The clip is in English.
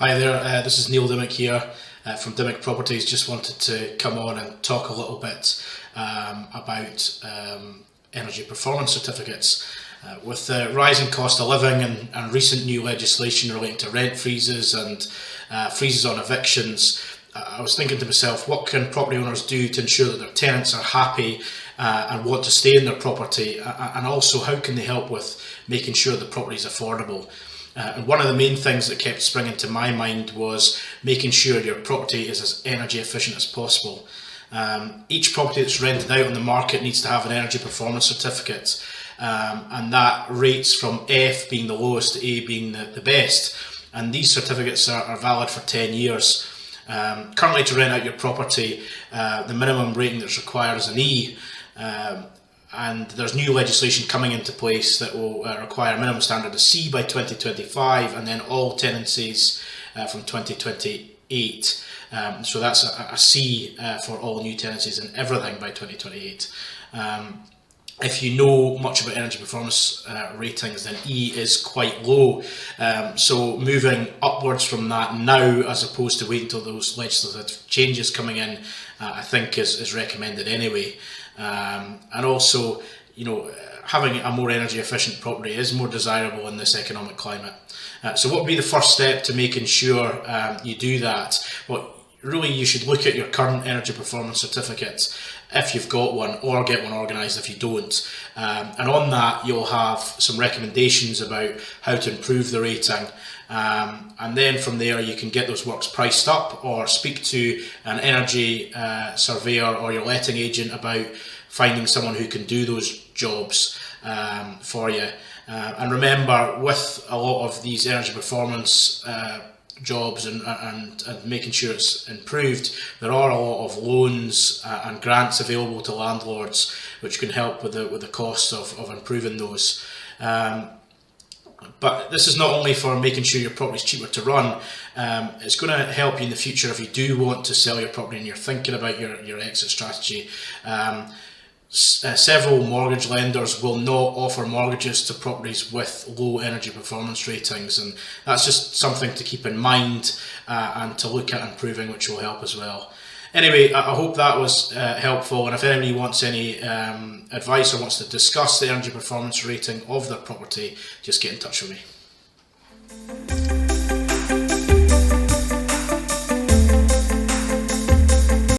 Hi there, this is Neil Dimmick here from Dimmick Properties. Just wanted to come on and talk a little bit about energy performance certificates. With the rising cost of living and recent new legislation relating to rent freezes and freezes on evictions, I was thinking to myself, what can property owners do to ensure that their tenants are happy and want to stay in their property, and also how can they help with making sure the property is affordable. And one of the main things that kept springing to my mind was making sure your property is as energy efficient as possible. Each property that's rented out on the market needs to have an energy performance certificate, and that rates from F being the lowest to A being the best. And these certificates are valid for 10 years. Currently, to rent out your property, the minimum rating that's required is an E. And there's new legislation coming into place that will require a minimum standard of C by 2025, and then all tenancies from 2028. So that's a C for all new tenancies and everything by 2028. If you know much about energy performance ratings, then E is quite low. So moving upwards from that now, as opposed to waiting until those legislative changes coming in, I think is recommended anyway. And also, having a more energy efficient property is more desirable in this economic climate. So what would be the first step to making sure you do that? Well, really you should look at your current energy performance certificate if you've got one, or get one organised if you don't. And on that you'll have some recommendations about how to improve the rating. And then from there you can get those works priced up, or speak to an energy surveyor or your letting agent about finding someone who can do those jobs for you. And remember, with a lot of these energy performance jobs and making sure it's improved, there are a lot of loans and grants available to landlords which can help with the cost of improving those. But this is not only for making sure your property is cheaper to run, it's going to help you in the future if you do want to sell your property and you're thinking about your exit strategy. Several mortgage lenders will not offer mortgages to properties with low energy performance ratings, and that's just something to keep in mind and to look at improving, which will help as well. Anyway, I hope that was helpful, and if anybody wants any advice or wants to discuss the energy performance rating of their property, just get in touch with me.